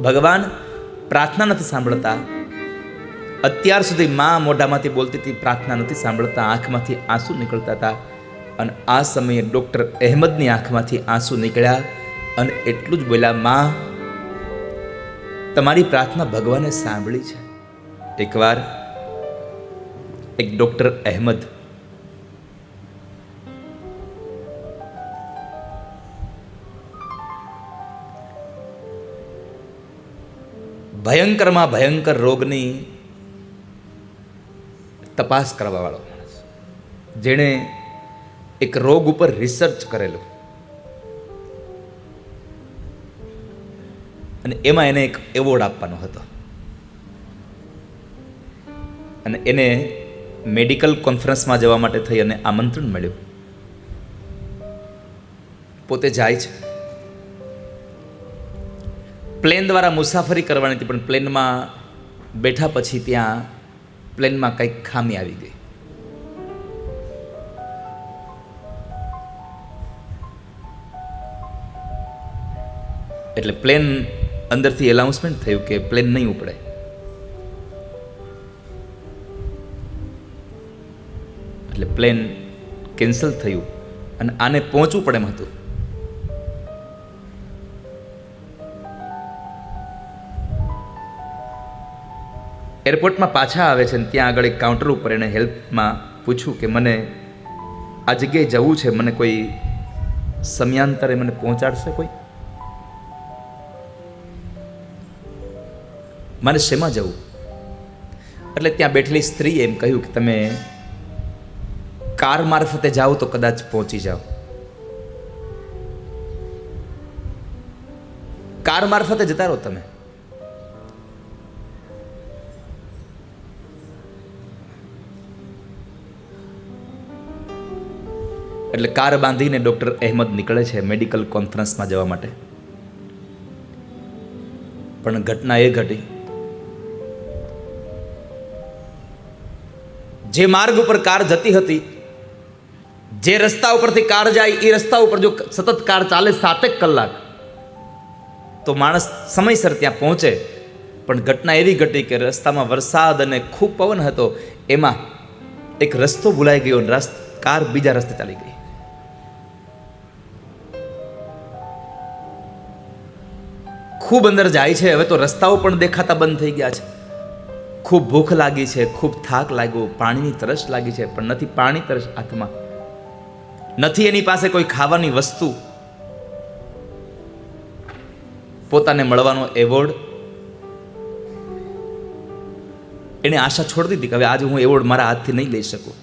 ભગવાન પ્રાર્થના નથી સાંભળતા. અત્યાર સુધી માં મોઢામાંથી બોલતી હતી, પ્રાર્થના નથી સાંભળતા, આંખમાંથી આંસુ નીકળતા હતા. અને આ સમયે ડૉક્ટર અહેમદની આંખમાંથી આંસુ નીકળ્યા અને એટલું જ બોલ્યા, માં તમારી પ્રાર્થના ભગવાને સાંભળી છે. એકવાર એક ડૉક્ટર અહેમદ ભયંકરમાં ભયંકર રોગની તપાસ કરવા વાળો માણસ, જેણે એક રોગ ઉપર રિસર્ચ કરેલું અને એમાં એને એક એવોર્ડ આપવાનો હતો. અને એને મેડિકલ કોન્ફરન્સમાં જવા માટે થઈ અને આમંત્રણ મળ્યું. પોતે જાય છે. પ્લેન દ્વારા મુસાફરી કરવાની હતી, પણ પ્લેનમાં બેઠા પછી ત્યાં પ્લેનમાં કંઈક ખામી આવી ગઈ. એટલે પ્લેન અંદરથી એનાઉન્સમેન્ટ થયું કે પ્લેન નહીં ઉપડે. એટલે પ્લેન કેન્સલ થયું અને આને પહોંચવું પડે એમ હતું. એરપોર્ટમાં પાછા આવે છે અને ત્યાં આગળ એક કાઉન્ટર ઉપર એને હેલ્પમાં પૂછ્યું કે મને આ જગ્યાએ જવું છે, મને કોઈ સમયાંતરે મને પહોંચાડશે કોઈ? મને શેમાં જવું? એટલે ત્યાં બેઠેલી સ્ત્રીએ એમ કહ્યું કે તમે કાર મારફતે જાઓ તો કદાચ પહોંચી જાઓ. કાર મારફતે જતા રહો તમે. એટલે કાર બાંધીને ડૉક્ટર અહેમદ નીકળે છે મેડિકલ કોન્ફરન્સમાં જવા માટે. પણ ઘટના એ ઘટી, જે માર્ગ ઉપર કાર જતી હતી, જે રસ્તા ઉપરથી કાર જાય એ રસ્તા ઉપર જો સતત કાર ચાલે 7 કલાક તો માણસ સમયસર ત્યાં પહોંચે. પણ ઘટના એવી ઘટી કે રસ્તામાં વરસાદ અને ખૂબ પવન હતો, એમાં એક રસ્તો ભૂલાઈ ગયો અને કાર બીજા રસ્તે ચાલી ગઈ. ખૂબ અંદર જાય છે, હવે તો રસ્તાઓ પણ દેખાતા બંધ થઈ ગયા છે. ખૂબ ભૂખ લાગી છે, ખૂબ થાક લાગ્યો, પાણીની તરસ લાગી છે, પણ નથી પાણી તરસ હાથમાં, નથી એની પાસે કોઈ ખાવાની વસ્તુ. પોતાને મળવાનો એવોર્ડ, એને આશા છોડી દીધી કે હવે આજે હું એવોર્ડ મારા હાથથી નહીં લઈ શકું,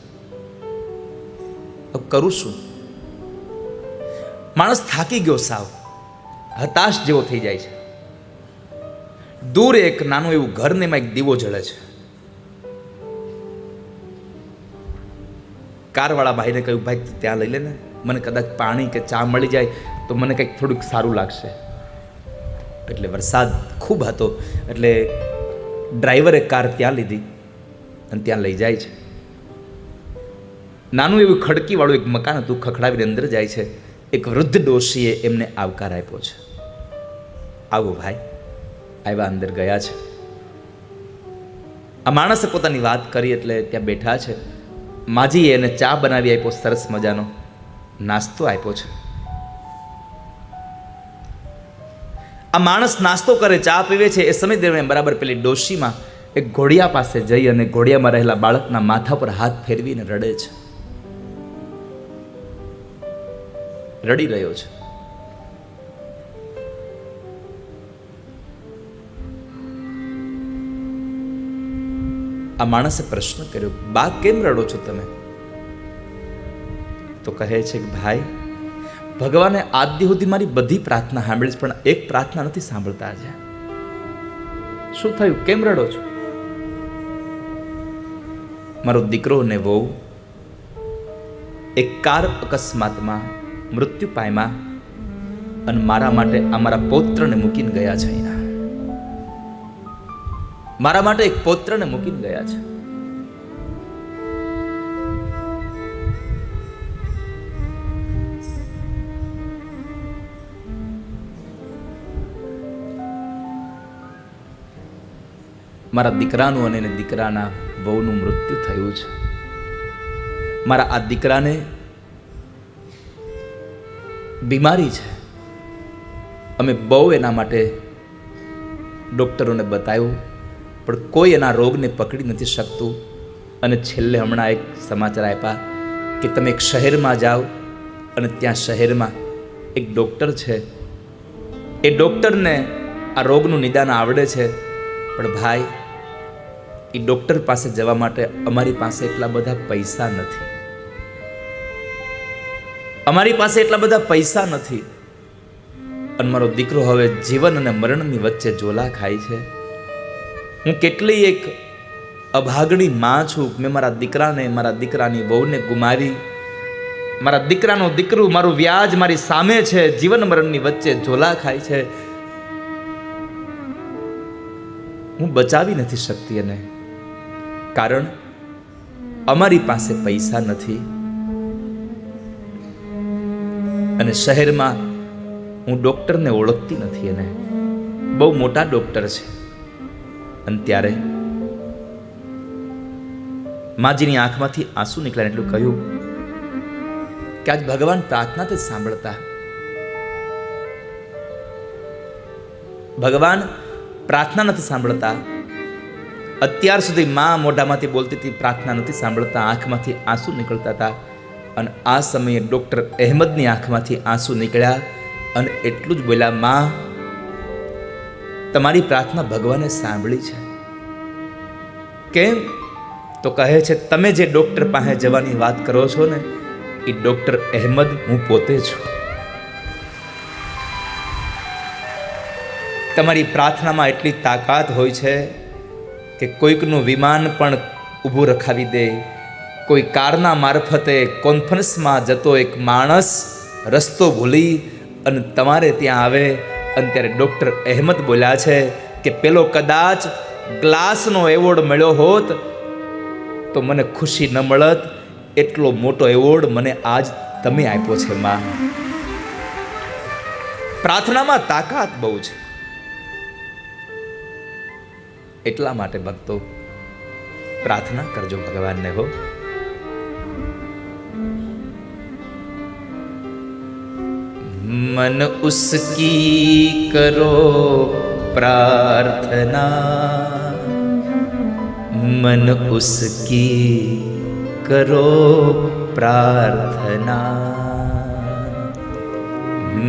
હવે કરું શું? માણસ થાકી ગયો, સાવ હતાશ જેવો થઈ જાય છે. દૂર એક નાનું એવું ઘર ને એમાં એક દીવો જળે છે. કારવાળા ભાઈને કહ્યું, ભાઈ ત્યાં લઈ લે ને, મને કદાચ પાણી કે ચા મળી જાય તો મને કંઈક થોડુંક સારું લાગશે. એટલે વરસાદ ખૂબ હતો એટલે ડ્રાઈવરે કાર ત્યાં લીધી અને ત્યાં લઈ જાય છે. નાનું એવું ખડકીવાળું એક મકાન હતું, ખખડાવીને અંદર જાય છે. એક વૃદ્ધ ડોશીએ એમને આવકાર આપ્યો છે. આવો ભાઈ. આવ્યા, અંદર ગયા છે. આ માણસે પોતાની વાત કરી એટલે ત્યાં બેઠા છે. માજીએ એને ચા બનાવી આપ્યો, સરસ મજાનો નાસ્તો આપ્યો છે. આ માણસ નાસ્તો કરે, ચા પીવે છે, એ સમય દરમિયાન બરાબર પેલી ડોશીમાં એક ઘોડિયા પાસે જઈ અને ઘોડિયામાં રહેલા બાળકના માથા પર હાથ ફેરવીને રડે છે. રડી રહ્યો છે. આ માણસે પ્રશ્ન કર્યો, બા કેમ રડો છો તમે? તો કહે છે કે ભાઈ, ભગવાને આજ દી સુધી મારી બધી પ્રાર્થના સાંભળી છે, પણ એક પ્રાર્થના નથી સાંભળતા. આજે શું થયું? કેમ રડો છો? મારો દીકરો ને વહુ એક કાર અકસ્માતમાં મૃત્યુ પામ્યા અને મારા માટે અમારા પૌત્રને મૂકીને ગયા છે. અહીંયા મારા માટે એક પૌત્રને મૂકીને ગયા છે. મારા દીકરાનું અને એને દીકરાના વહુનું મૃત્યુ થયું છે. મારા આ દીકરાને બીમારી છે. અમે બહુ એના માટે ડૉક્ટરોને બતાવ્યું, પણ કોઈ એના રોગને પકડી નથી શકતું. અને છેલ્લે હમણાં એક સમાચાર આપ્યા કે તમે એક શહેરમાં જાઓ અને ત્યાં શહેરમાં એક ડૉક્ટર છે, એ ડૉક્ટરને આ રોગનું નિદાન આવડે છે, પણ ભાઈ એ ડૉક્ટર પાસે જવા માટે અમારી પાસે એટલા બધા પૈસા નથી. અમારી પાસે એટલા બધા પૈસા નથી. અને મારો દીકરો હવે જીવન અને મરણની વચ્ચે ઝોલા ખાય છે. હું કેટલી એક અભાગણી માં છું. મેં મારા દીકરાને, મારા દીકરાની વહુને ગુમાવી. મારા દીકરાનો દીકરું, મારું વ્યાજ મારી સામે છે, જીવન મરણની વચ્ચે ઝોલા ખાય છે. હું બચાવી નથી શકતી એને, કારણ અમારી પાસે પૈસા નથી. અને શહેરમાં હું ડૉક્ટરને ઓળખતી નથી. એને બહુ મોટા ડૉક્ટર છે. અને ત્યારે માજીની આંખમાંથી આંસુ નીકળ્યા. એટલું કહ્યું કે આજ ભગવાન પ્રાર્થના તે સાંભળતા. ભગવાન પ્રાર્થના નથી સાંભળતા. અત્યાર સુધી માં મોઢામાંથી બોલતી હતી, પ્રાર્થના નથી સાંભળતા. આંખમાંથી આંસુ નીકળતા હતા. અને આ સમયે ડૉક્ટર અહેમદની આંખમાંથી આંસુ નીકળ્યા અને એટલું જ બોલ્યા, માં તમારી પ્રાર્થના ભગવાને સાંભળી છે. કેમ? તો કહે છે, તમે જે ડૉક્ટર પાસે જવાની વાત કરો છો ને, એ ડૉક્ટર અહેમદ હું પોતે છું. તમારી પ્રાર્થનામાં એટલી તાકાત હોય છે કે કોઈકનું વિમાન પણ ઊભું રખાવી દે. કોઈ કારના મારફતે કોન્ફરન્સમાં જતો એક માણસ રસ્તો ભૂલી અને તમારે ત્યાં આવે. અને ત્યારે ડૉક્ટર અહેમદ બોલ્યા છે કે પેલો કદાચ ગ્લાસનો એવોર્ડ મળ્યો હોત તો મને ખુશી ન મળત. એટલો મોટો એવોર્ડ મને આજ તમે આપ્યો છે માં. પ્રાર્થનામાં તાકાત બહુ છે. એટલા માટે ભક્તો પ્રાર્થના કરજો ભગવાનને. હો, मन उसकी करो प्रार्थना, मन उसकी करो प्रार्थना,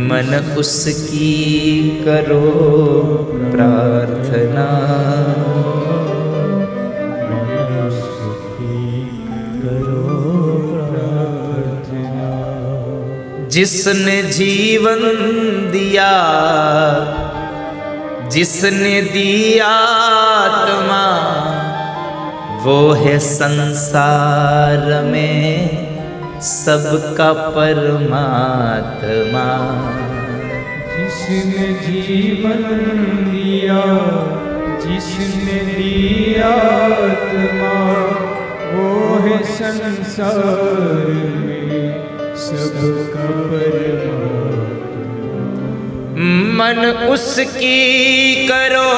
मन उसकी करो प्रार्थना, जिसने जीवन दिया, जिसने दिया आत्मा, वो है संसार में सबका परमात्मा। जिसने जीवन दिया, जिसने दिया आत्मा, वो है संसार में सबका परमात्मा। मन उसकी करो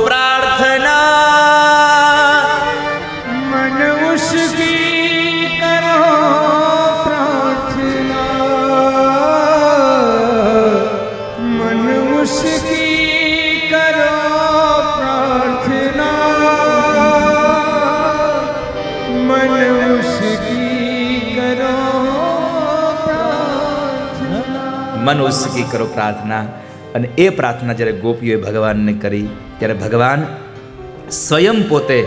प्रार्थना, मन उसकी करो प्रार्थना, मन उसकी करो प्रार्थना, मन उसकी करो મન ઉસકી કરો પ્રાર્થના. અને એ પ્રાર્થના જ્યારે ગોપીઓએ ભગવાનને કરી ત્યારે ભગવાન સ્વયં પોતે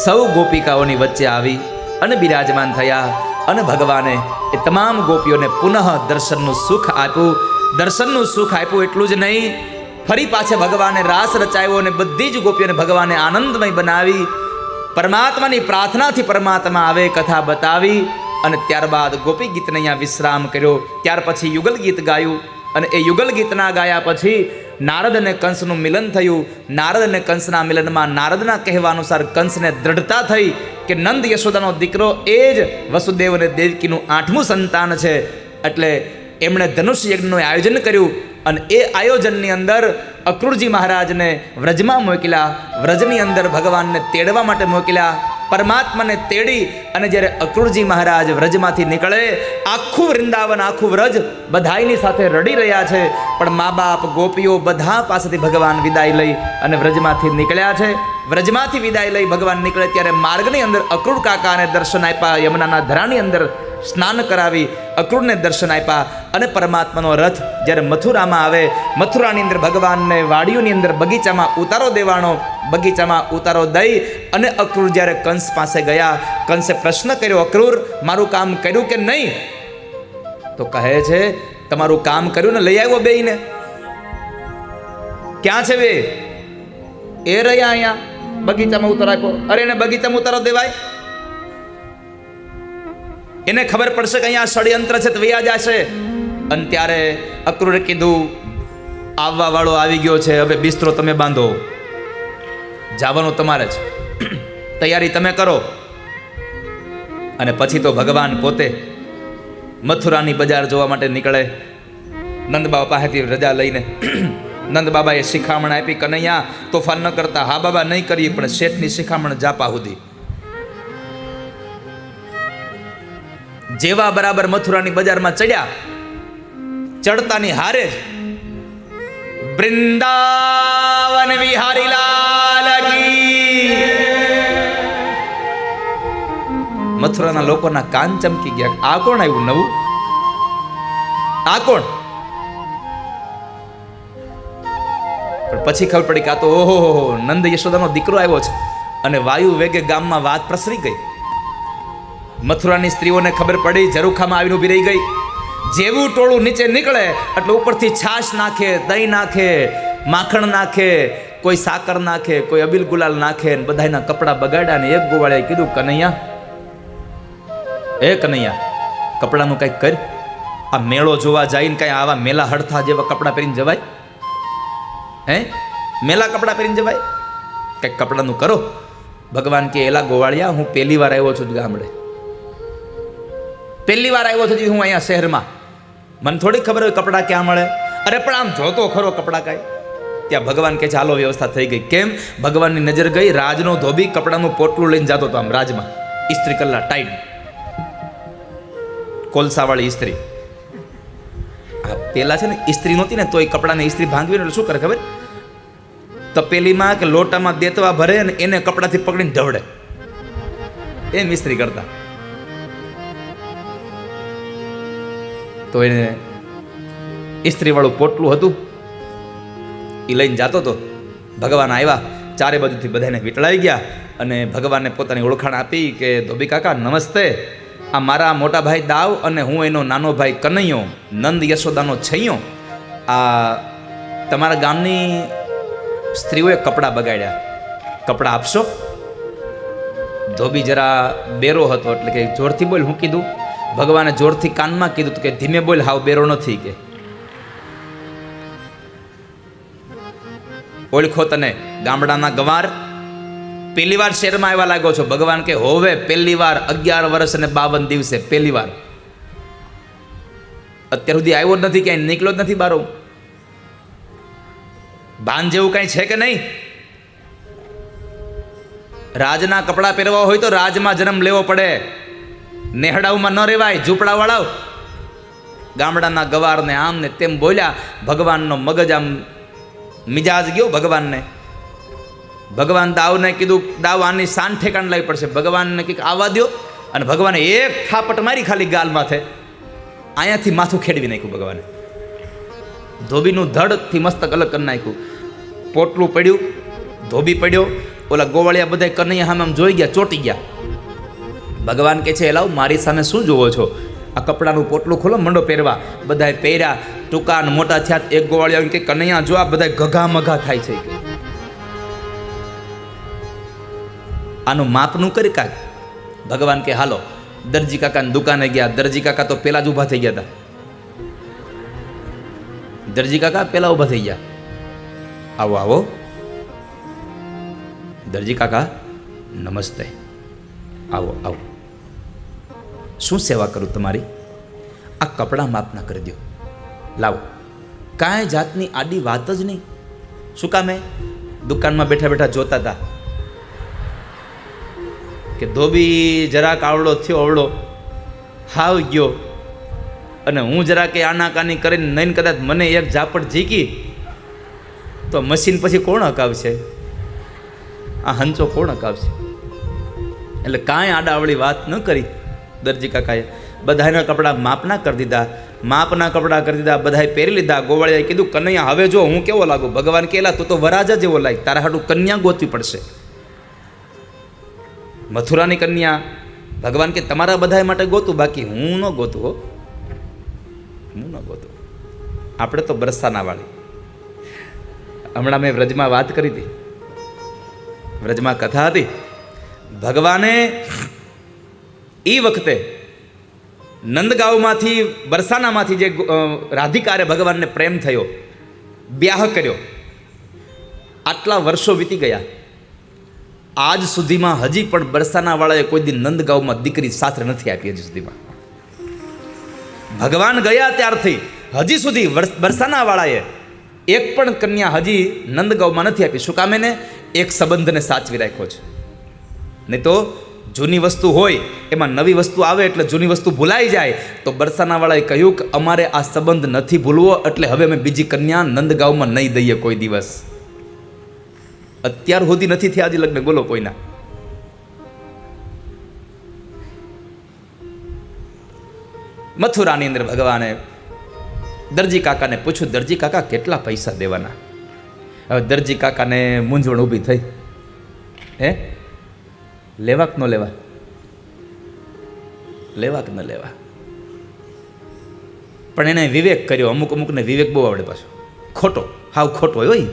સૌ ગોપિકાઓની વચ્ચે આવી અને બિરાજમાન થયા. અને ભગવાને એ તમામ ગોપીઓને પુનઃ દર્શનનું સુખ આપ્યું. દર્શનનું સુખ આપ્યું એટલું જ નહીં, ફરી પાછા ભગવાને રાસ રચાયો અને બધી જ ગોપીઓને ભગવાને આનંદમય બનાવી. પરમાત્માની પ્રાર્થનાથી પરમાત્મા આવે કથા બતાવી. અને ત્યારબાદ ગોપી ગીતને અહીંયા વિશ્રામ કર્યો. ત્યાર પછી યુગલ ગીત ગાયું. અને એ યુગલ ગીતના ગાયા પછી નારદ અને કંસનું મિલન થયું. નારદ અને કંસના મિલનમાં નારદના કહેવા અનુસાર કંસને દ્રઢતા થઈ કે નંદ યશોદાનો દીકરો એ જ વસુદેવ અને દેવકીનું 8મું સંતાન છે. એટલે એમણે ધનુષ યજ્ઞનું આયોજન કર્યું. અને એ આયોજનની અંદર અક્રૂરજી મહારાજને વ્રજમાં મોકલ્યા. વ્રજની અંદર ભગવાનને તેડવા માટે મોકલ્યા. પરમાત્માને તેડી અને જ્યારે અક્રૂરજી મહારાજ વ્રજમાંથી નીકળે, આખું વૃંદાવન, આખું વ્રજ બધાઈની સાથે રડી રહ્યા છે. પણ મા બાપ, ગોપીઓ બધા પાસેથી ભગવાન વિદાય લઈ અને વ્રજમાંથી નીકળ્યા છે. વ્રજમાંથી વિદાય લઈ ભગવાન નીકળે ત્યારે માર્ગની અંદર અક્રૂર કાકાને દર્શન આપ્યા. યમુનાના ધરાની અંદર સ્નાન કરાવી અક્રૂરને દર્શન આપ્યા. અને પરમાત્માનો રથ જ્યારે મથુરામાં આવે, મથુરાની અંદર ભગવાનને વાડીઓની અંદર બગીચામાં ઉતારો દેવાનો. બગીચામાં ઉતારો દઈ અને અક્રૂર જ્યારે કંસ પાસે ગયા, કંસે પ્રશ્ન કર્યો, અક્રૂર મારું કામ કર્યું કે નહીં? તો કહે છે, તમારું કામ કર્યું ને લઈ આવ્યો બેયને. ક્યાં છે બે? એ રહ્યા અહીંયા બગીચામાં ઉતારો આપ્યો. અરે એને બગીચામાં ઉતારો દેવાય? એને ખબર પડશે કે અહીંયા ષડયંત્ર છે તો વૈયા જશે. અને ત્યારે અક્રૂરે કીધું, આવવા વાળો આવી ગયો છે, હવે બિસ્તરો તમે બાંધો, જવાનું તમારે જ, તૈયારી તમે કરો. અને પછી તો ભગવાન પોતે મથુરાની બજાર જોવા માટે નીકળે. નંદ બાબા પાસેથી રજા લઈને નંદ બાબાએ શિખામણ આપી, કનૈયા તોફાન ન કરતા. હા બાબા, નહીં કરીએ, પણ શેઠની શિખામણ જાપા સુધી. જેવા બરાબર મથુરાની બજારમાં ચડ્યા, ચડતાની હારે જ વૃંદાવન વિહારી લાલ કી. મથુરાના લોકોના કાન ચમકી ગયા. આ કોણ આવ્યું નવું? આ કોણ? પણ પછી ખબર પડી કે આ તો ઓહો નંદ યશોદાનો દીકરો આવ્યો છે. અને વાયુ વેગે ગામમાં વાત પ્રસરી ગઈ. મથુરાની સ્ત્રીઓને ખબર પડી, ઝરૂખામાં આવીને ઊભી રહી ગઈ. જેવું ટોળું નીચે નીકળે એટલે ઉપરથી છાશ નાખે, દહીં નાખે, માખણ નાખે, કોઈ સાકર નાખે, કોઈ અબીલ ગુલાલ નાખે, અને બધાના કપડાં બગાડ્યા. ને એક ગોવાળે કીધું, કનૈયા, એ કનૈયા, કપડાનું કંઈક કર. આ મેળો જોવા જઈને કાંઈ આવા મેલા હડથા જેવા કપડાં પહેરીને જવાય? હે, મેલા કપડાં પહેરીને જવાય? કંઈક કપડાનું કરો. ભગવાન કે, એલા ગોવાળિયા, હું પહેલી વાર આવ્યો છું ગામડે, પહેલી વાર આવ્યો છું હું અહીંયા શહેરમાં, મને થોડી ખબર હોય કપડાં ક્યાં મળે. અરે પણ આમ જોતો ખરો કપડાં કાંઈ. ત્યાં ભગવાન કે ચાલો વ્યવસ્થા થઈ ગઈ. કેમ? ભગવાનની નજર ગઈ, રાજનો ધોબી કપડાનું પોટલું લઈને જતો હતો આમ રાજમાં, ઇસ્ત્રી કલ્લા ટાઈટ, કોલસાવાળી ઇસ્ત્રી. આ પેલા છે ને ઇસ્ત્રી નહોતી ને, તો એ કપડાને ઇસ્ત્રી ભાંગવી એટલે શું કરે ખબર? તપેલીમાં કે લોટામાં દેતવા ભરે ને એને કપડાથી પકડીને ઢવડે, એમ ઇસ્ત્રી કરતા. તો એને ઇસ્ત્રીવાળું પોટલું હતું, એ લઈને જતો હતો. ભગવાન આવ્યા, ચારે બાજુથી બધાને વીંટળાઈ ગયા અને ભગવાનને પોતાની ઓળખાણ આપી કે ધોબી કાકા નમસ્તે, આ મારા મોટા ભાઈ દાવ અને હું એનો નાનો ભાઈ કનૈયો, નંદ યશોદાનો છૈયો. આ તમારા ગામની સ્ત્રીઓએ કપડાં બગાડ્યા, કપડાં આપશો? ધોબી જરા બેરો હતો એટલે કે જોરથી બોલ. હું કીધું? ભગવાને જોરથી કાનમાં કીધું કે ધીમે બોલ, હાવ બેરો નથી કે. ઓળખો તને ગામડાના ગવાર, પહેલી વાર શહેરમાં આવ્યા લાગો છો. ભગવાન કે હોવે પહેલી વાર 11 વર્ષ અને 52 દિવસે પહેલી વાર. અત્યાર સુધી આવ્યો જ નથી, ક્યાંય નીકળ્યો જ નથી બારો. ભાન જેવું કાંઈ છે કે નહીં? રાજના કપડાં પહેરવા હોય તો રાજમાં જન્મ લેવો પડે, નેહડાઓમાં ન રહેવાય, ઝૂંપડાવાળાઓ. ગામડાના ગવારને આમ ને તેમ બોલ્યા. ભગવાનનો મગજ આમ મિજાજ ગયો ભગવાનને. ભગવાન દાવને કીધું, દાવ આની શાન ઠેકાણ લાવી પડશે. ભગવાનને કંઈક આવવા દો. અને ભગવાને એક થાપટ મારી ખાલી ગાલ માથે, અહીંયાથી માથું ખેડવી નાખ્યું ભગવાને. ધોબીનું ધડથી મસ્તક અલગ કરી નાખ્યું. પોટલું પડ્યું, ધોબી પડ્યો. ઓલા ગોવાળિયા બધા કનૈયા સામે આમ જોઈ ગયા, ચોંટી ગયા. ભગવાન કહે છે, એલાવ મારી સામે શું જોવો છો? આ કપડાનું પોટલું ખોલો, મંડો પહેરવા. બધાએ પહેર્યા, ટૂંકા અને મોટા થયા. એક ગોવાળિયા કે કનૈયા જો આ બધા ઘઘા મઘા થાય છે, આનું માપનું કરી કાંક. ભગવાન કે હાલો. દરજી કાકાની દુકાને ગયા. દરજી કાકા તો પેલા જ ઊભા થઈ ગયા હતા. દરજી કાકા પેલા ઊભા થઈ ગયા. આવો આવો દરજી કાકા, નમસ્તે, આવો આવો. શું સેવા કરું તમારી? આ કપડાં માપના કરી દો. લાવો. કાંઈ જાતની આડી વાત જ નહીં. શું કામે? દુકાનમાં બેઠા બેઠા જોતા હતા કે ધોબી જરાક આવડો થયો, આવડો હાવ ગયો, અને હું જરા કે આનાકાની કરીને નહીં કદાચ મને એક ઝાપટ ઝીકી તો મશીન પછી કોણ હકાવશે? આ હંચો કોણ હકાવશે? એટલે કાંઈ આડાવડી વાત ન કરી દરજી કાકાએ. બધાના કપડાં માપના કરી દીધા, માપના કપડાં કરી દીધા, બધાએ પહેરી લીધા. ગોવાળિયાએ કીધું, કનૈયા હવે જો હું કેવો લાગુ? ભગવાન કહેલા તું તો વરાજા જેવો લાગ, તારા હાટું કન્યા ગોતવી પડશે, મથુરાની કન્યા. ભગવાન કે તમારા બધા માટે ગોતું, બાકી હું ન ગોતું હો, હું ન ગોતું. આપણે તો બરસાના વાળી. હમણાં મેં વ્રજમાં વાત કરી હતી, વ્રજમાં કથા હતી. ભગવાને એ વખતે નંદગાંવમાંથી બરસાનામાંથી જે રાધિકારે ભગવાનને પ્રેમ થયો, બ્યાહ કર્યો, આટલા વર્ષો વીતી ગયા, આજ સુધીમાં હજી પણ બરસાનાવાળાએ કોઈ દી નંદગાંવમાં દીકરી સાસરે નથી આપી. હજી સુધીમાં ભગવાન ગયા ત્યારથી હજી સુધી બરસાનાવાળાએ એક પણ કન્યા હજી નંદગાંવમાં નથી આપી. શું કામ? એને એક સંબંધને સાચવી રાખ્યો છે. નહીં તો જૂની વસ્તુ હોય એમાં નવી વસ્તુ આવે એટલે જૂની વસ્તુ ભૂલાઈ જાય. તો બરસાનાવાળાએ કહ્યું કે અમારે આ સંબંધ નથી ભૂલવો, એટલે હવે અમે બીજી કન્યા નંદગાંવમાં નહીં દઈએ કોઈ દિવસ. અત્યાર સુધી નથી થયા હજી લગ્ન, બોલો કોઈના. મથુરાની અંદર ભગવાને દરજી કાકાને પૂછ્યું, દરજી કાકા કેટલા પૈસા દેવાના? હવે દરજી કાકાને મૂંઝવણ ઊભી થઈ. હે, લેવા કે ન લેવા? લેવા કે ન લેવા? પણ એને વિવેક કર્યો. અમુક અમુકને વિવેક બહુ આવડે પાછો. ખોટો, હાવ ખોટો હોય.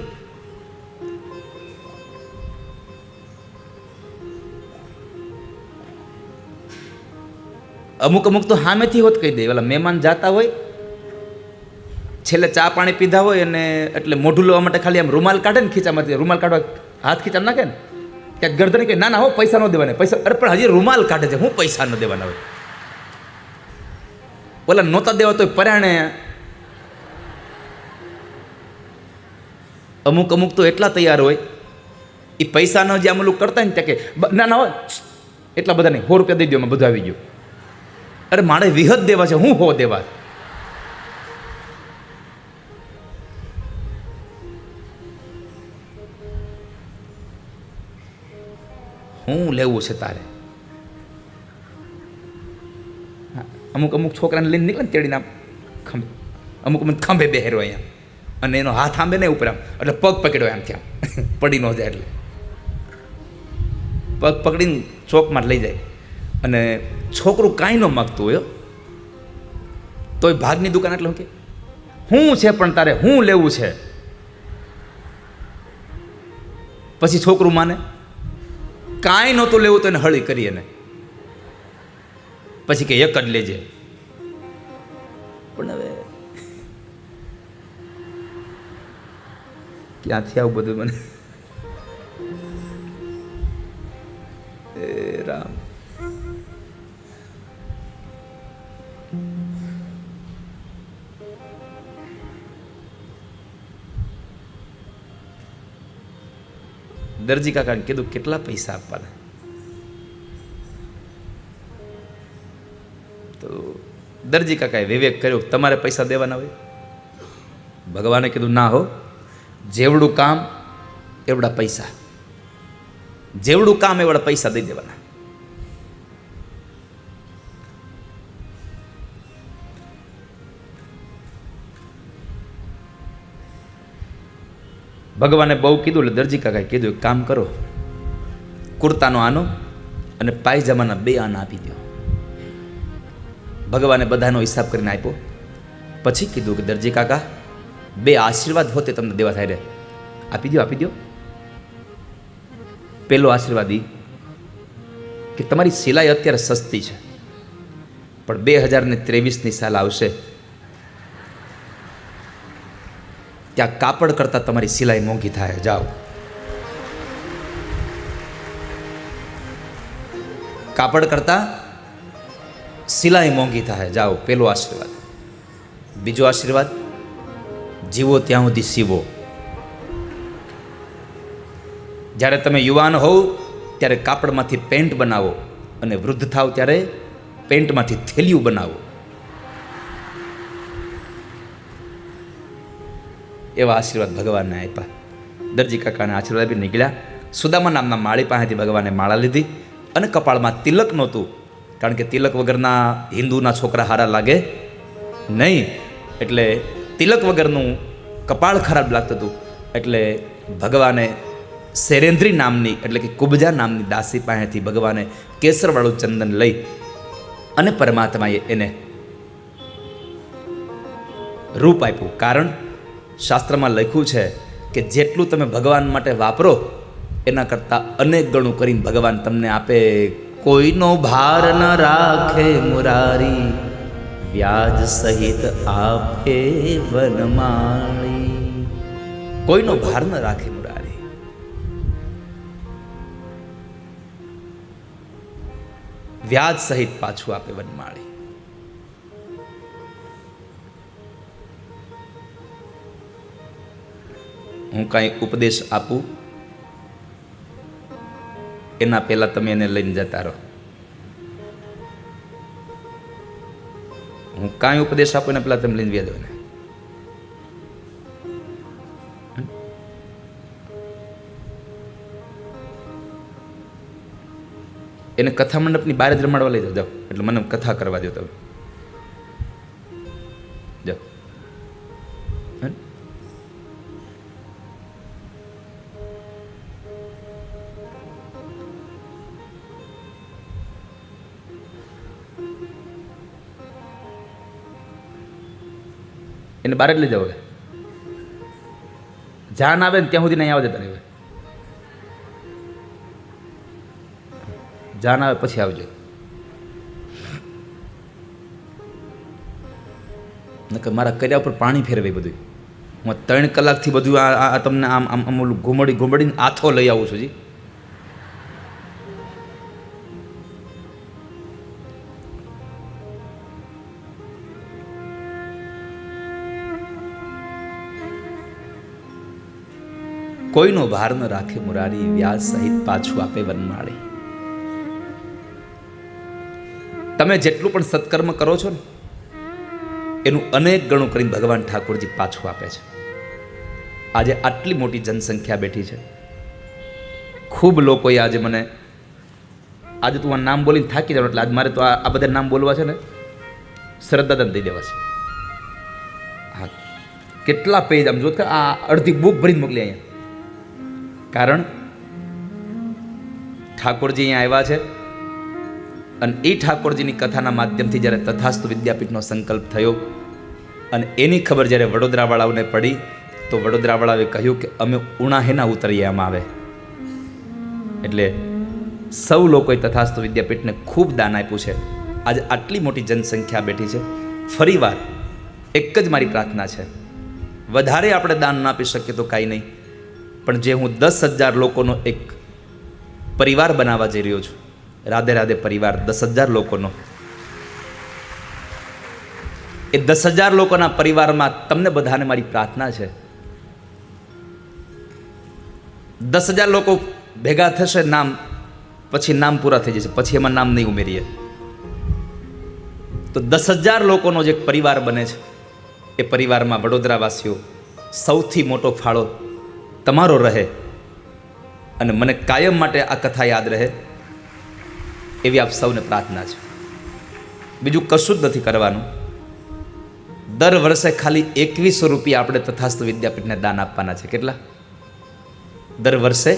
અમુક અમુક તો સામેથી હોત કહી દે. ઓલા મહેમાન જાતા હોય, છેલ્લે ચા પાણી પીધા હોય અને એટલે મોઢું લેવા માટે ખાલી આમ રૂમાલ કાઢે ને ખીચામાંથી, રૂમાલ કાઢવા હાથ ખીચા નાખે ને ક્યાંક ગરદન કે ના ના હો પૈસા ન દેવાના, પૈસા. અરે પણ હજી રૂમાલ કાઢે છે, હું પૈસા ન દેવાના હોય? ઓલા નહોતા દેવા તો પરાણે. અમુક અમુક તો એટલા તૈયાર હોય, એ પૈસાનો જે અમલું કરતા ને ત્યાં કે ના ના હોય એટલા બધા નહીં, 100 રૂપિયા દઈ દો, એમાં બધું આવી ગયું. અરે મારે વિહત દેવા છે, હું હો દેવા? હું લેવું છે તારે? અમુક અમુક છોકરાને લઈને નીકળે ને તેડીને ખંભે, અમુક અમુક ખંભે બેહેરો અહીંયા, અને એનો હાથ આંબે નહીં ઉપર આમ, એટલે પગ પકડ્યો આમ ત્યાં પડી ન જાય એટલે પગ પકડીને ચોકમાં લઈ જાય. અને છોકરું કાંઈ ન માગતું હોય તોય ભાગની દુકાન એટલે કે શું છે પણ તારે શું લેવું છે? પછી છોકરું માને. કાંઈ નહોતું લેવું તો એને હળી કરી, એને પછી કે એક જ લેજે. પણ હવે ક્યાંથી આવું બધું મને? એ રામ. દરજી કાકાને કીધું કેટલા પૈસા આપવાના? તો દરજી કાકાએ વિવેક કર્યો, તમારે પૈસા દેવાના હોય? ભગવાને કીધું ના હો, જેવડું કામ એવડા પૈસા, જેવડું કામ એવડા પૈસા દઈ દેવાના. ભગવાને બહુ કીધું એટલે દરજી કાકાએ કીધું એક કામ કરો, કુર્તાનો આનો અને પાયજામાના 2 આના આપી દો. ભગવાને બધાનો હિસાબ કરીને આપ્યો. પછી કીધું કે દરજી કાકા 2 આશીર્વાદ હોતે તમને દેવા થાય રે, આપી દો, આપી દો. પહેલો આશીર્વાદ એ કે તમારી સિલાઈ અત્યારે સસ્તી છે, પણ 2023ની સાલ આવશે ત્યાં કાપડ કરતાં તમારી સિલાઈ મોંઘી થાય. જાઓ, કાપડ કરતાં સિલાઈ મોંઘી થાય. જાઓ, પહેલો આશીર્વાદ. બીજો આશીર્વાદ, જીવો ત્યાં સુધી સીવો. જ્યારે તમે યુવાન હોવ ત્યારે કાપડમાંથી પેન્ટ બનાવો અને વૃદ્ધ થાવ ત્યારે પેન્ટમાંથી થેલિયું બનાવો. એવા આશીર્વાદ ભગવાનને આપ્યા. દરજી કાકાને આશીર્વાદ આપી નીકળ્યા. સુદામા નામના માળી પાસેથી ભગવાને માળા લીધી અને કપાળમાં તિલક નહોતું, કારણ કે તિલક વગરના હિન્દુના છોકરા હારા લાગે નહીં, એટલે તિલક વગરનું કપાળ ખરાબ લાગતું હતું. એટલે ભગવાને શૈરેન્દ્રી નામની એટલે કે કુબજા નામની દાસી પાસેથી ભગવાને કેસરવાળું ચંદન લઈ અને પરમાત્માએ એને રૂપ આપ્યું. કારણ શાસ્ત્રમાં લખ્યું છે કે જેટલું તમે ભગવાન માટે વાપરો એના કરતાં અનેક ગણું કરીને ભગવાન તમને આપે. કોઈનો ભાર ન રાખે મુરારી, વ્યાજ સહિત આપે વનમાળી. કોઈનો ભાર ન રાખે મુરારી. વ્યાજ સહિત પાછું આપે વનમાળી. હું કાંઈ ઉપદેશ આપું એના પહેલા તમે એને લઈને જતા રહો. હું કાંઈ ઉપદેશ આપું એના પહેલા તમે લઈને વ્યા દો ને. એને કથા મંડપની બહાર જ રમાડવા લઈ જાઓ. એટલે મને કથા કરવા દો તમે. જાઓ. એને બહાર જ લઈ જાઓ. જાન આવે ને ત્યાં સુધી નહીં આવવા દેતા નહીં. જાન આવે પછી આવજો. નકર મારા કર્યા ઉપર પાણી ફેરવે બધું. હું 3 કલાકથી બધું આ તમને આમ આમ આમ ઓલું ઘુમડીને આથો લઈ આવું છું. જી કોઈનો ભાર ન રાખે મુરારી, વ્યાજ સહિત પાછું આપે વનમાળી. તમે જેટલું પણ સત્કર્મ કરો છો ને એનું અનેક ગણું કરીને ભગવાન ઠાકોરજી પાછું આપે છે. આજે આટલી મોટી જનસંખ્યા બેઠી છે. ખૂબ લોકોએ આજે મને આજે તું આ નામ બોલીને થાકી જાવ એટલે આજે મારે તો આ બધા નામ બોલવા છે ને શ્રદ્ધાદાન દઈ દેવા છે. હા, કેટલા પેજ આમ જોત આ અડધી બુક ભરીને મોકલી અહીંયા. કારણ ઠાકોરજી અહીંયા આવ્યા છે અને એ ઠાકોરજીની કથાના માધ્યમથી જ્યારે તથાસ્તુ વિદ્યાપીઠનો સંકલ્પ થયો અને એની ખબર જ્યારે વડોદરાવાળાઓને પડી તો વડોદરાવાળાએ કહ્યું કે અમે ઉણાહેના ઉતરીએ આમાં આવે. એટલે સૌ લોકોએ તથાસ્તુ વિદ્યાપીઠને ખૂબ દાન આપ્યું છે. આજે આટલી મોટી જનસંખ્યા બેઠી છે. ફરીવાર એક જ મારી પ્રાર્થના છે, વધારે આપણે દાન ના આપી શકીએ તો કાંઈ નહીં, પણ જે હું 10,000 લોકોનો એક પરિવાર બનાવવા જઈ રહ્યો છું, રાધે રાધે પરિવાર 10,000 લોકોનો, એ 10,000 લોકોના પરિવારમાં તમને બધાને મારી પ્રાર્થના છે 10,000 લોકો ભેગા થશે, નામ પછી નામ પૂરા થઈ જશે, પછી એમાં નામ નહીં ઉમેરીએ તો 10,000 લોકોનો જે પરિવાર બને છે એ પરિવારમાં વડોદરાવાસીઓ સૌથી મોટો ફાળો તમારો રહે અને મને કાયમ માટે આ કથા યાદ રહે એવી આપ સૌને પ્રાર્થના છે. બીજું કશું જ નથી કરવાનું. દર વર્ષે ખાલી 2100 રૂપિયા આપણે તથાસ્તુ વિદ્યાપીઠને દાન આપવાના છે. કેટલા? દર વર્ષે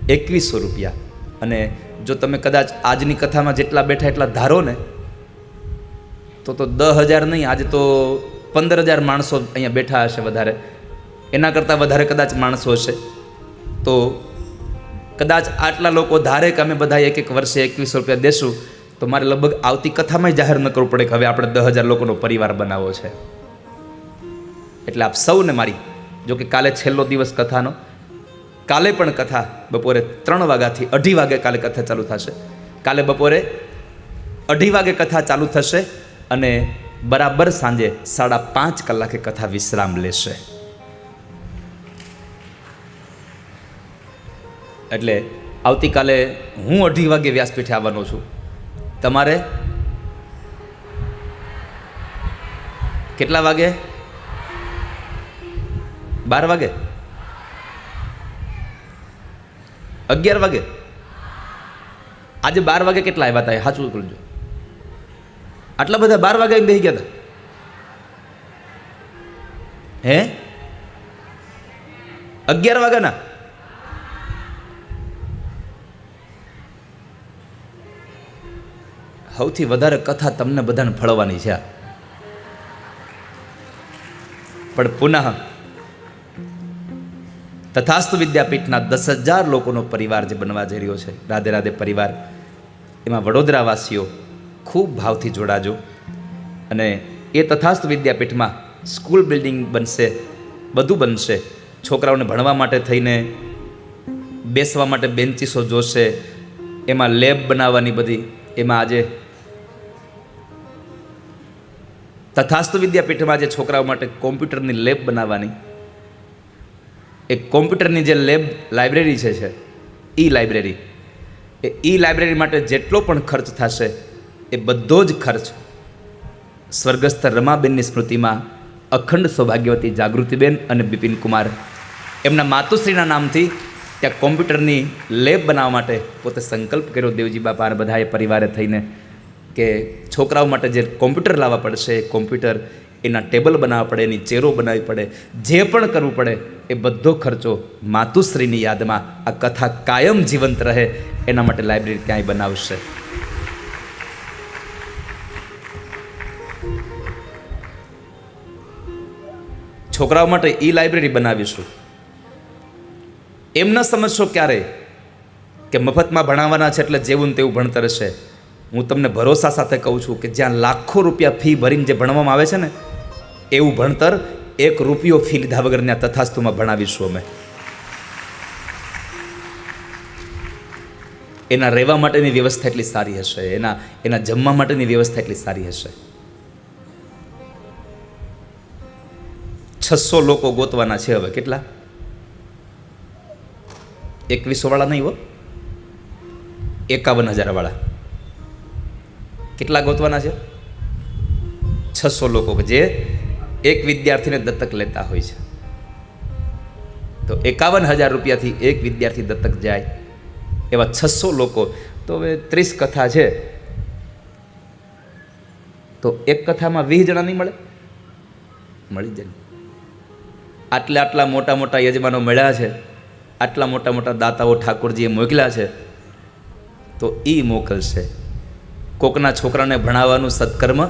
2100 રૂપિયા. અને જો તમે કદાચ આજની કથામાં જેટલા બેઠા એટલા ધારો ને તો 10,000 નહીં, આજે તો 15,000 માણસો અહીંયા બેઠા હશે. વધારે એના કરતાં વધારે કદાચ માણસો હશે. તો કદાચ આટલા લોકો ધારે કે અમે બધા એક વર્ષે 2100 રૂપિયા દેશું તો મારે લગભગ આવતી કથામાં જાહેર ન કરવું પડે કે હવે આપણે 10,000 લોકોનો પરિવાર બનાવવો છે. એટલે આપ સૌને મારી, જો કે કાલે છેલ્લો દિવસ કથાનો, કાલે પણ કથા બપોરે 3 વાગ્યાથી 2:30 વાગે કાલે કથા ચાલુ થશે. કાલે બપોરે 2:30 વાગે કથા ચાલુ થશે અને બરાબર સાંજે 5.5 કલાકે કથા વિશ્રામ લેશે. એટલે આવતીકાલે હું 2:30 વાગે વ્યાસપીઠે આવવાનો છું. તમારે કેટલા વાગે? 12 વાગે? 11 વાગે? આજે 12 વાગે કેટલા આવ્યા હતા? સાચું કરજો. આટલા બધા 12 વાગે બેસી ગયા હતા? હે 11 વાગ્યાના? સૌથી વધારે કથા તમને બધાને ફળવાની છે. પણ પુનઃ તથાસ્તુ વિદ્યાપીઠના 10,000 લોકોનો પરિવાર જે બનવા જઈ રહ્યો છે, રાધે રાધે પરિવાર, એમાં વડોદરાવાસીઓ ખૂબ ભાવથી જોડાજો. અને એ તથાસ્તુ વિદ્યાપીઠમાં સ્કૂલ બિલ્ડિંગ બનશે, બધું બનશે. છોકરાઓને ભણવા માટે થઈને બેસવા માટે બેન્ચીસો જોશે, એમાં લેબ બનાવવાની બધી, એમાં આજે તથાસ્તુ વિદ્યાપીઠમાં જે છોકરાઓ માટે કોમ્પ્યુટરની લેબ બનાવવાની, એ કોમ્પ્યુટરની જે લેબ લાઇબ્રેરી છે ઈ લાઇબ્રેરી, એ ઈ લાઇબ્રેરી માટે જેટલો પણ ખર્ચ થશે એ બધો જ ખર્ચ સ્વર્ગસ્થ રમાબેનની સ્મૃતિમાં અખંડ સૌભાગ્યવતી જાગૃતિબેન અને બિપિનકુમાર એમના માતુશ્રીના નામથી ત્યાં કોમ્પ્યુટરની લેબ બનાવવા માટે પોતે સંકલ્પ કર્યો. દેવજી બાપા અને બધાએ પરિવારે થઈને કે છોકરાઓ માટે જે કોમ્પ્યુટર લાવવા પડશે, કોમ્પ્યુટર, એના ટેબલ બનાવવા પડે, એની ચેરો બનાવવી પડે, જે પણ કરવું પડે એ બધો ખર્ચો માતુશ્રીની યાદમાં આ કથા કાયમ જીવંત રહે એના માટે લાઇબ્રેરી ક્યાંય બનાવશે. છોકરાઓ માટે ઈ લાઇબ્રેરી બનાવીશું. એમ ન સમજશો ક્યારે કે મફતમાં ભણાવવાના છે એટલે જેવું ને તેવું ભણતર હશે. હું તમને ભરોસા સાથે કહું છું કે જ્યાં લાખો રૂપિયા ફી ભરીને જે ભણવામાં આવે છે ને, એવું ભણતર 1 રૂપિયો ફી લીધા વગરના તથાસ્તુમાં ભણાવીશું અમે. એના રહેવા માટેની વ્યવસ્થા એટલી સારી હશે, એના જમવા માટેની વ્યવસ્થા એટલી સારી હશે. 600 લોકો ગોતવાના છે હવે. કેટલા? 2100 વાળા નહીં હો, 51,000 વાળા. કેટલા ગોતવાના છે? 600 લોકો જે એક વિદ્યાર્થીને દત્તક લેતા હોય છે. તો 51,000 રૂપિયાથી એક વિદ્યાર્થી દત્તક જાય એવા 600 લોકો. તો હવે 30 કથા છે, તો એક કથામાં 20 જણા નહીં મળે? મળી જાય. આટલા મોટા મોટા યજમાનો મળ્યા છે, આટલા મોટા મોટા દાતાઓ ઠાકોરજીએ મોકલ્યા છે, તો એ મોકલશે. કોકના છોકરાને ભણાવવાનું સત્કર્મ.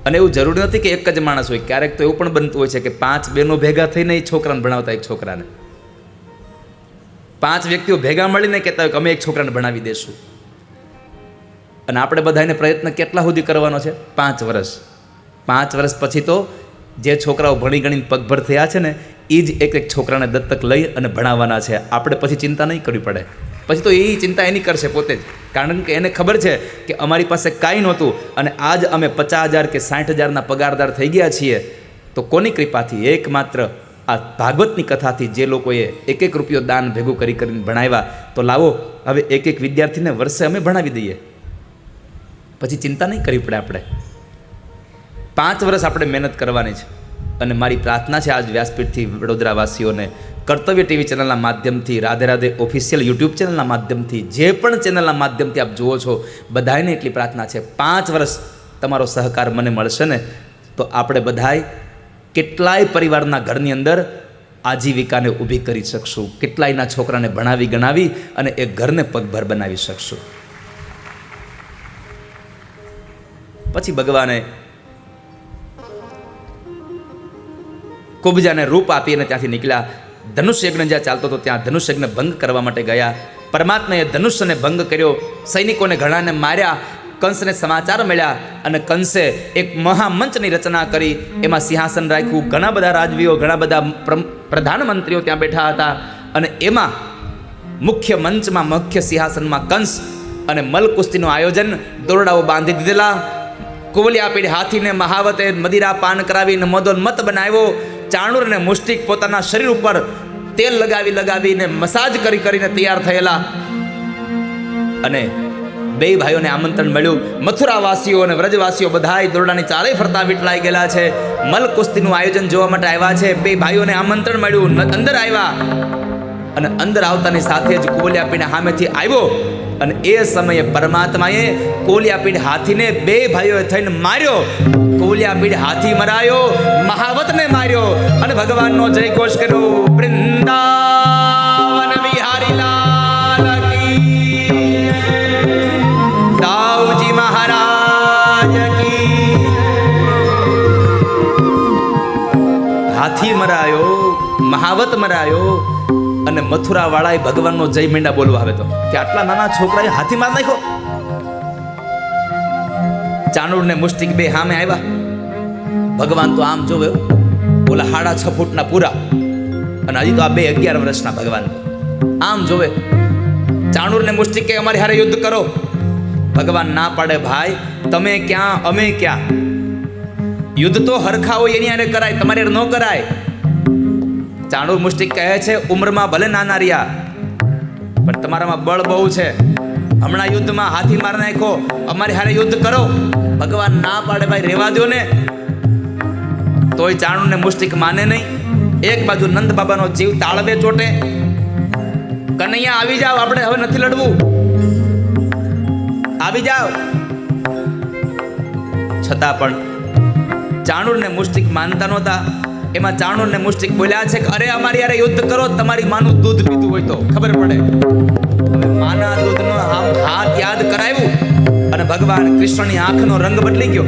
અને એવું જરૂરી નથી કે એક જ માણસ હોય. ક્યારેક તો એવું પણ બનતું હોય છે કે 5 બહેનો ભેગા થઈને એ છોકરાને ભણાવતા, એક છોકરાને 5 વ્યક્તિઓ ભેગા મળીને કહેતા હોય કે અમે એક છોકરાને ભણાવી દઈશું. અને આપણે બધાને પ્રયત્ન કેટલા સુધી કરવાનો છે? 5 વર્ષ. 5 વર્ષ પછી તો જે છોકરાઓ ભણી ગણીને પગભર થયા છે ને, એ જ એક છોકરાને દત્તક લઈ અને ભણાવવાના છે. આપણે પછી ચિંતા નહીં કરવી પડે. પછી તો એ ચિંતા એની કરશે પોતે જ, કારણ કે એને ખબર છે કે અમારી પાસે કાંઈ નહોતું અને આજ અમે 50,000 કે 60,000ના પગારદાર થઈ ગયા છીએ. તો કોની કૃપાથી? એકમાત્ર આ ભાગવતની કથાથી જે લોકોએ 1 રૂપિયો દાન ભેગું કરીને ભણાવ્યા. તો લાવો હવે એક વિદ્યાર્થીને વર્ષે અમે ભણાવી દઈએ, પછી ચિંતા નહીં કરવી પડે આપણે. 5 વર્ષ આપણે મહેનત કરવાની છે. અને મારી પ્રાર્થના છે આજ વ્યાસપીઠથી વડોદરાવાસીઓને, કર્તવ્ય ટીવી ચેનલના માધ્યમથી, રાધે રાધે ઓફિશિયલ યુટ્યુબ ચેનલના માધ્યમથી, જે પણ ચેનલના માધ્યમથી આપ જુઓ છો, બધાને એટલી પ્રાર્થના છે 5 વર્ષ તમારો સહકાર મને મળશે ને, તો આપણે બધાય કેટલાય પરિવારના ઘરની અંદર આજીવિકાને ઊભી કરી શકશું, કેટલાયના છોકરાને ભણાવી ગણાવી અને એ ઘરને પગભર બનાવી શકશું. પછી ભગવાને કુબજાને રૂપ આપી અને ત્યાંથી નીકળ્યા. ધનુષ યજ્ઞ જ્યાં ચાલતો હતો ત્યાં ધનુષ યજ્ઞ ભંગ કરવા માટે ગયા. પરમાત્માએ ધનુષ્યને ભંગ કર્યો, સૈનિકોને ઘણાને માર્યા. કંસને સમાચાર મળ્યા અને કંસે એક મહામંચની રચના કરી. એમાં સિંહાસન રાખ્યું, ઘણા બધા રાજવીઓ, ઘણા બધા પ્રધાનમંત્રીઓ ત્યાં બેઠા હતા. અને એમાં મુખ્ય મંચમાં, મુખ્ય સિંહાસનમાં કંસ અને મલ કુસ્તીનું આયોજન, દોરડાઓ બાંધી દીધેલા, કુવલિયા પીઢ હાથીને મહાવતે મદિરા પાન કરાવીને મદોલ મત બનાવ્યો. ચાણૂરને મુષ્ટિક પોતાના શરીર ઉપર તેલ લગાવીને મસાજ કરીને તૈયાર થયેલા. અને બે ભાઈઓને આમંત્રણ મળ્યું. મથુરાવાસીઓ અને વ્રજવાસીઓ બધાય દોરડાની ચારે ફરતા વીટળાઈ ગયેલા છે. મલ કુસ્તીનું આયોજન જોવા માટે આવ્યા છે. બે ભાઈઓને આમંત્રણ મળ્યું. અંદર આવ્યા અને અંદર આવતાની સાથે જ કુવલિયાપીઠ સામેથી આવ્યો. અને એ સમયે પરમાત્માએ કુવલિયાપીઠ હાથીને બે ભાઈઓએ થઈને માર્યો. કુવલિયાપીઠ હાથી મરાયો, મહાવતને માર્યો અને ભગવાનનો જય ઘોષ કર્યો. વૃંદાવન વિહારી લાલ કી, દાઉજી મહારાજ કી. હાથી મરાયો, મહાવત મરાયો અને મથુરા વાળાએ ભગવાનનો જય મીંડા બોલવા આવે તો કે આટલા નાના છોકરાએ હાથી માર નાખ્યો. ચાણૂર ને મુષ્ટિક બે સામે આવ્યા. ભગવાન તો આમ જોવે, ઓલા 6.5 ફૂટના પૂરા અને હજી તો આ બે 11 વર્ષના ભગવાન આમ જોવે. ચાણૂર ને મુષ્ટિક કે અમારી હારે યુદ્ધ કરો. ભગવાન ના પાડે, ભાઈ તમે ક્યાં અમે ક્યાં, યુદ્ધ તો હરખા હોય એની હારે કરાય, તમારે ન કરાય. ચાણૂર મુષ્ટિક કહે છે ઉંમરમાં ભલે નાના રહ્યા પણ તમારામાં બળ બહુ છે. હમણાં યુદ્ધમાં હાથી માર નાખો, અમારી હારે યુદ્ધ કરો. ભગવાન ના પાડે, ભાઈ રેવા દો ને. તોય ચાણૂર ને મુષ્ટિક માને નહીં. એક બાજુ નંદ બાબાનો જીવ તાળવે ચોટે. કનૈયા આવી જાવ, આપણે હવે નથી લડવું, આવી જાવ. છતાં પણ ચાણૂર ને મુષ્ટિક માનતા નહોતા. એમાં ચાણૂર ને મુષ્ટિક બોલ્યા છે કે અરે અમારી યારે યુદ્ધ કરો, તમારી માનું દૂધ પીતું હોય તો ખબર પડે. હવે માના દૂધનો હાથ યાદ કરાવ્યું અને ભગવાન કૃષ્ણની આંખનો રંગ બદલી ગયો.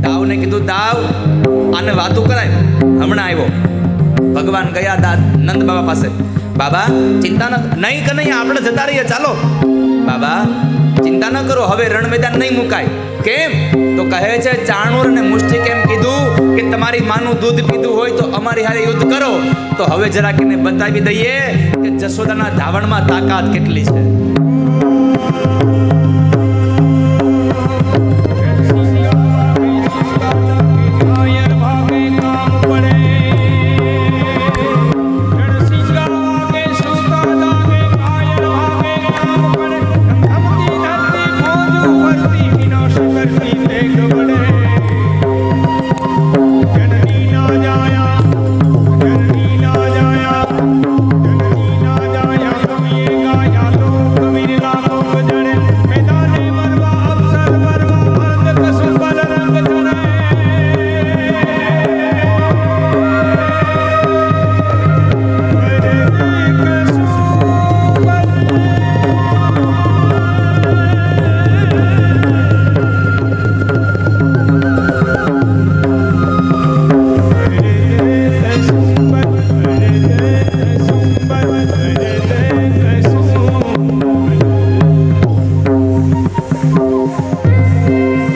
દાવને કીધું દાવ આને વાતું કરાય. હમણાં આવ્યો. ભગવાન ગયા નંદ બાબા પાસે. બાબા ચિંતા નહીં કે નહીં, આપણે જતા રહીએ, ચાલો. બાબા ચિંતા ન કરો, હવે રણ મેદાન નહીં મુકાય. કેમ તો કહે છે ચાણૂર ને મુષ્ટિક એમ કીધું કે તમારી માનું દૂધ પીધું હોય તો અમારી હારે યુદ્ધ કરો. તો હવે જરાક એને બતાવી દઈએ કે જશોદાના ધાવણમાં તાકાત કેટલી છે.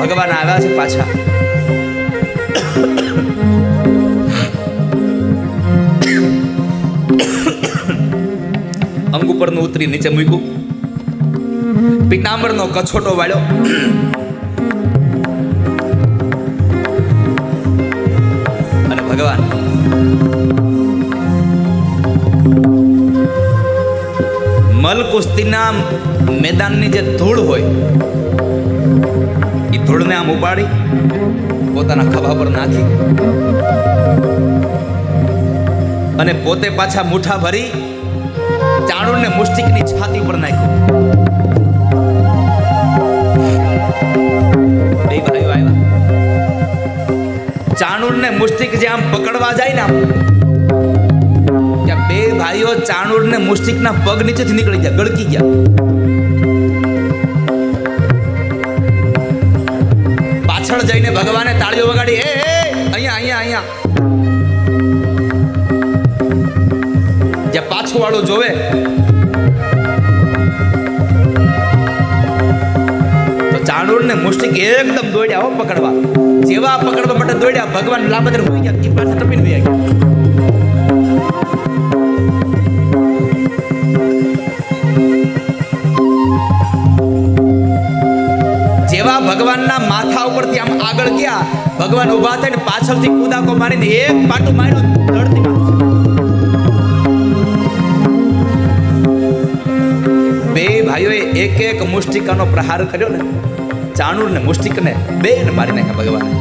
ભગવાન આવ્યા છે પાછા. અંગ ઉપરનું ઉતરી નીચે મૂક્યું. પિતાંબરનો કછોટો વાળ્યો. અને ભગવાન મલ કુસ્તીના મેદાનની જે ધૂળ હોય એ ધૂળને આમ ઉપાડી પોતાના ખભા પર નાખી અને પોતે પાછા મુઠ્ઠા ભરી ચાણૂરને મુષ્ટિકની છાતી ઉપર નાખ્યું. બે ભાઈઓ આવ્યા. ચાણૂરને મુષ્ટિક જે આમ પકડવા જાય ને, ત્યાં બે ભાઈઓ ચાણૂરને મુષ્ટિકના પગ નીચેથી નીકળી ગયા, ગળકી ગયા. પાછળ જઈને ભગવાને તાળીઓ વગાડી, એ અહીંયા અહીંયા અહીંયા. જ્યાં પાછું વાળું જોવે તો ચાણૂર ને મુષ્ટિક એકદમ દોડ્યા હો પકડવા. જેવા પકડવા માટે દોડ્યા, ભગવાન લાંબા તરફ હોઈ ગયા, એ પાછા ટપીને વહી ગયા. જેવા ભગવાન ભગવાનના માથા ઉપરથી આમ આગળ ગયા, ભગવાન ઊભા થઈને પાછળથી કૂદાકો મારીને એક પાટું માર્યું ધરતીમાં. બે ભાઈઓએ એક એક મુષ્ટિકાનો પ્રહાર કર્યો ને, ચાણૂર ને મુષ્ટિકને બેને મારી નાખ્યા ભગવાને.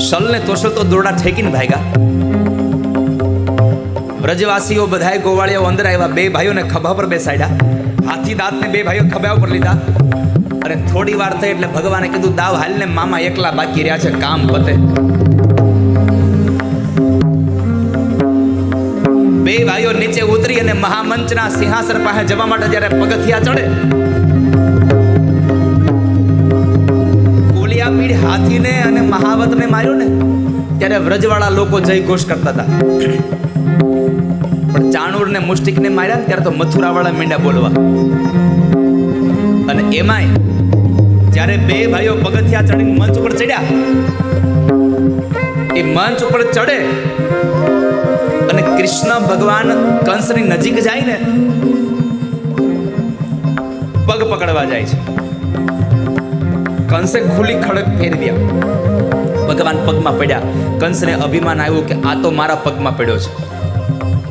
શલને તોષલ તો દોરડા ઠેકીને ભાગ્યા. વ્રજવાસીઓ બધાય ગોવાળિયાઓ અંદર આવ્યા, બે ભાઈઓને ખભા પર બેસાડ્યા, હાથી દાંતને બે ભાઈઓ ખભા ઉપર લીધા. અને થોડી વાર થઈ એટલે ભગવાને કીધું, દાવ હાલને, મામા એકલા બાકી રહ્યા છે, કામ પતે. બે ભાઈઓ નીચે ઉતરી અને મહામંચના સિંહાસન પાસે જવા માટે જ્યારે પગથિયા ચડે, ગોલિયાપીડ હાથીને અને મહાવતને માર્યો ને, ત્યારે વ્રજવાળા લોકો જય ઘોષ કરતા હતા. પણ ચાણૂરને મુષ્ટિકને માર્યા ત્યારે તો મથુરાવાળા મીંડા બોલવા. અને એમાંય જ્યારે બે ભાઈઓ પગથિયા ચડીને મંચ ઉપર ચડ્યા, એ મંચ ઉપર ચડે અને કૃષ્ણ ભગવાન કંસની નજીક જાય ને, પગ પકડવા જાય છે. કંસે ખુલ્લી ખડક ફેરી દે, ભગવાન પગમાં પડ્યા. કંસને અભિમાન આવ્યું કે આ તો મારા પગમાં પડ્યો છે,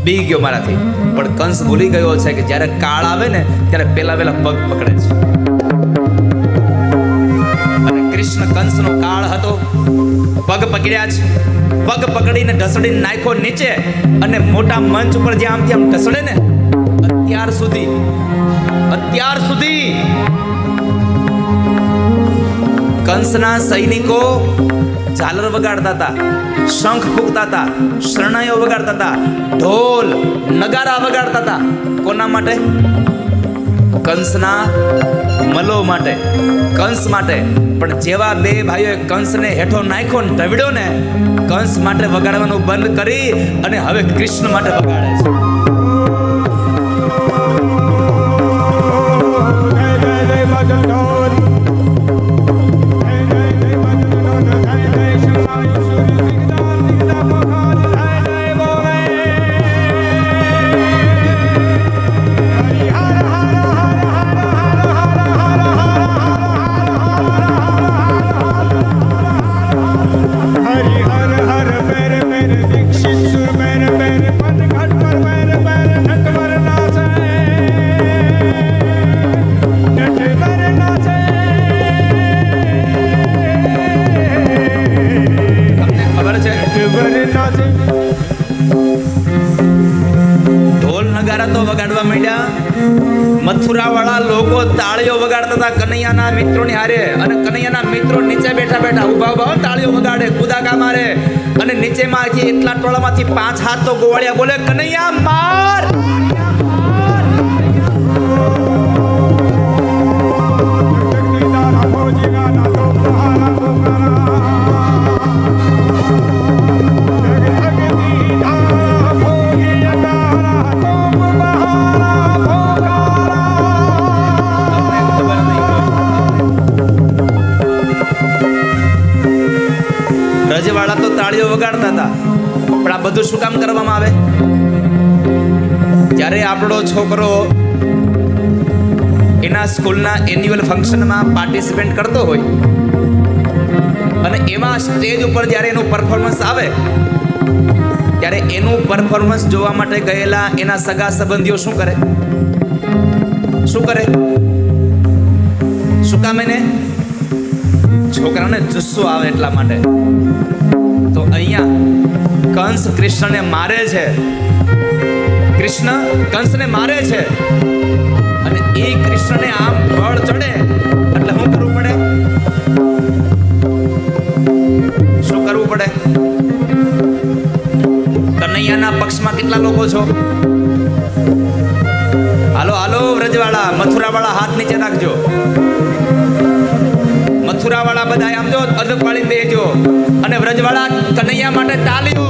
બી ગયો મારાથી. પણ કંસ ભૂલી ગયો છે કે જ્યારે કાળ આવે ને ત્યારે પેલા પગ પકડે છે. અને કૃષ્ણ કંસનો કાળ હતો, પગ પકડ્યા છે. પગ પકડીને ઢસડીને નાખ્યો નીચે. અને મોટા મંચ ઉપર જે આમથી આમ ઢસડે ને, અત્યાર સુધી કંસના સૈનિકો ઝાલર વગાડતા હતા, શંખ ફૂંકતા હતા, શરણાઈઓ વગાડતા હતા, ઢોલ નગારા વગાડતા હતા. કોના માટે? કંસના મલો માટે, કંસ માટે. પણ જેવા બે ભાઈઓએ કંસને હેઠો નાખ્યો ને ઢવડ્યો ને, કંસ માટે વગાડવાનું બંધ કરી અને હવે કૃષ્ણ માટે વગાડે છે. મથુરાવાળા લોકો તાળીઓ વગાડતા હતા કનૈયાના મિત્રોની હારે. અને કનૈયાના મિત્રો નીચે બેઠા બેઠા ઉભા તાળીઓ વગાડે, કુદાકા મારે. અને નીચેમાંથી એટલા ટોળામાંથી 5 હાથ તો ગોવાળિયા બોલે, કનૈયા માર. રજવાડા તો તાળીઓ વગાડતા હતા. પણ આ બધું શું કામ કરવામાં આવે? જ્યારે આપણો છોકરો એના સ્કૂલના એન્યુઅલ ફંક્શનમાં પાર્ટિસિપેટ કરતો હોય અને એમાં સ્ટેજ ઉપર જ્યારે એનું પરફોર્મન્સ આવે, ત્યારે એનું પરફોર્મન્સ જોવા માટે ગયેલા એના સગા સંબંધીઓ શું કરે? શું કામ? એને છોકરાને જુસ્સો આવે એટલા માટે. તો અહીંયા કંસ કૃષ્ણને મારે છે, કૃષ્ણ કંસને મારે છે. અને એ કૃષ્ણને આમ બળ ચડે એટલે શું કરવું પડે? શું કરવું પડે? કનૈયાના પક્ષમાં કેટલા લોકો છો? હાલો વ્રજવાળા, મથુરાવાળા હાથ નીચે રાખજો. મથુરાવાળા બધા આમ જો અદબ પાડી બેજો. અને વ્રજવાળા કનૈયા માટે તાલીઓ.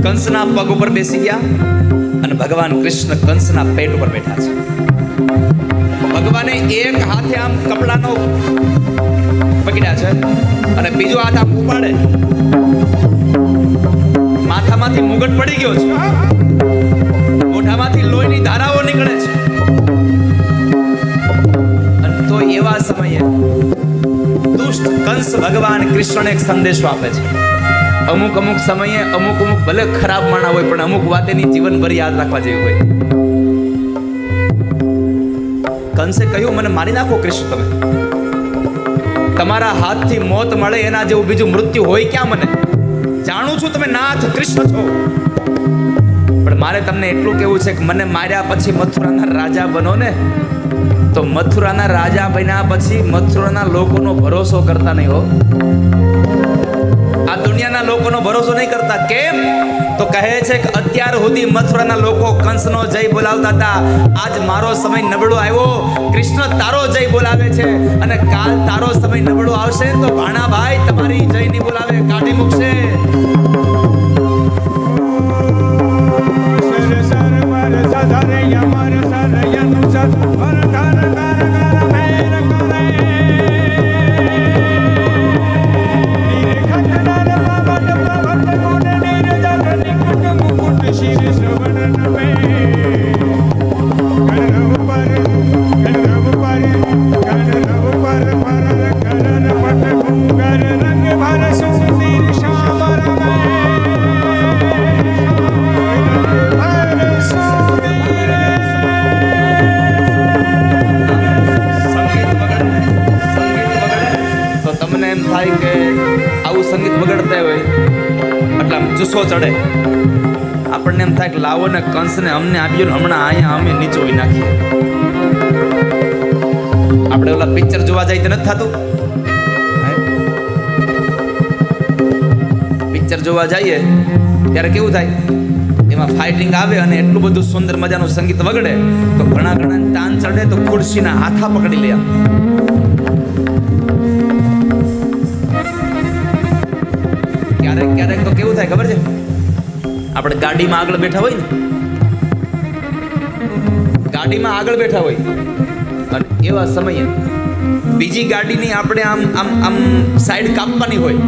કંસના પગ ઉપર બેસી ગયા અને ભગવાન કૃષ્ણ કંસના પેટ ઉપર બેઠા છે. ભગવાને એક હાથે આમ કપડાનો પકડ્યા છે અને બીજો હાથ આમ ઉપાડે, માથામાંથી મુગટ પડી ગયો છે, મોઢામાંથી લોહીની ધારાઓ નીકળે છે. અને તો એવા સમયે દુષ્ટ કંસ ભગવાન કૃષ્ણને એક સંદેશો આપે છે. અમુક સમયે અમુક ભલે ખરાબ માણા હોય પણ અમુક વાત એની જીવનભર યાદ રાખવા જેવી હોય. કંસે કહ્યું, મને મારી નાખો કૃષ્ણ, તમે તમારા હાથથી મોત મળે એના જેવું બીજું મૃત્યુ હોય ક્યાં? મને જાણું છું તમે નાથ કૃષ્ણ છો, પણ મારે તમને એટલું કેવું છે કે મને માર્યા પછી મથુરાના રાજા બનો ને, તો મથુરાના રાજા બન્યા પછી મથુરાના લોકોનો ભરોસો કરતા નહીં હો. આ દુનિયાના લોકોનો ભરોસો નહીં કરતા. કેમ? તો કહે છે કે અત્યાર સુધી મથુરાના લોકો કંસનો જય બોલાવતા હતા, આજ મારો સમય નબળો આવ્યો, કૃષ્ણ તારો જય બોલાવે છે, અને કાલ તારો સમય નબળો આવશે તો ભાણા ભાઈ તમારી જય નહીં બોલાવે, કાઢી મૂકશે. જુસ્સો ચડે, આપણને એમ થાય કે લાવો ને કંસને અમને આપ્યું ને હમણાં અહીંયા અમે નીચોવી નાખીએ. આપણે ઓલા પિક્ચર જોવા જાય તો નથી થતું? પિક્ચર જોવા જઈએ ત્યારે કેવું થાય, એમાં ફાઇટિંગ આવે અને એટલું બધું સુંદર મજાનું સંગીત વગડે તો ઘણા તાન ચડે તો ખુરશીના હાથા પકડી લે. ક્યારેક તો કેવું થાય ખબર છે, આપણે ગાડીમાં આગળ બેઠા હોય ને, ગાડીમાં આગળ બેઠા હોય અને એવા સમયે બીજી ગાડીની આપણે આમ આમ આમ સાઈડ કાપવાની હોય,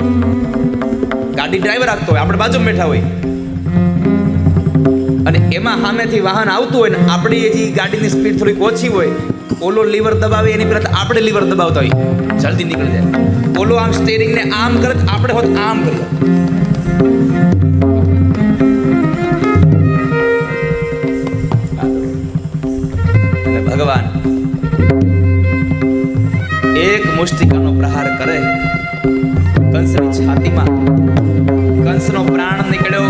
ગાડી ડ્રાઈવર રાખતો હોય, આપણે બાજુમાં બેઠા હોય અને એમાં સામેથી વાહન આવતું હોય ને આપણી હજી ગાડીની સ્પીડ થોડીક ઓછી હોય, ઓલો લીવર દબાવે એની પહેલા આપણે લીવર દબાવતા હોય, જલ્દી નીકળી જાય. ઓલો આમ સ્ટીયરિંગને આમ કરે, આપણે હોત આમ કરીએ. અને ભગવાન એક મુષ્ટિકાનો પ્રહાર કરે કંસની છાતીમાં, કંસનો પ્રાણ નીકળ્યો.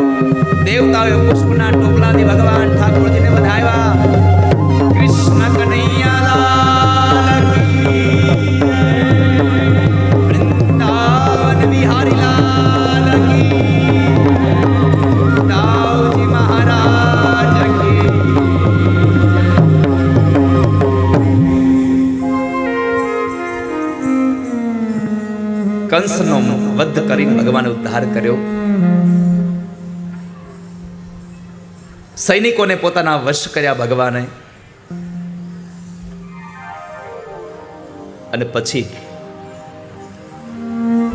દેવતાઓએ પુષ્પના ટોપલાથી ભગવાન ઠાકોરજીને વધાવ્યા. કૃષ્ણ કનૈયા લાલ કી, વૃંદાવન બિહારી લાલ કી, દાઉજી મહારાજ કી. કંસનો વધ કરીને ભગવાને ઉદ્ધાર કર્યો. સૈનિકોને પોતાના વશ કર્યા ભગવાને. અને પછી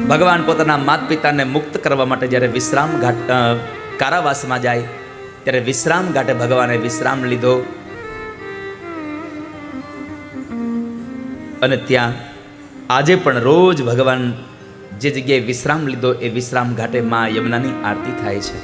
ભગવાન પોતાના માતા પિતાને મુક્ત કરવા માટે જ્યારે વિશ્રામ ઘાટ કારાવાસમાં જાય ત્યારે વિશ્રામ ઘાટે ભગવાને વિશ્રામ લીધો. અને ત્યાં આજે પણ રોજ ભગવાન જે જગ્યાએ વિશ્રામ લીધો એ વિશ્રામ ઘાટે માં યમુનાની આરતી થાય છે.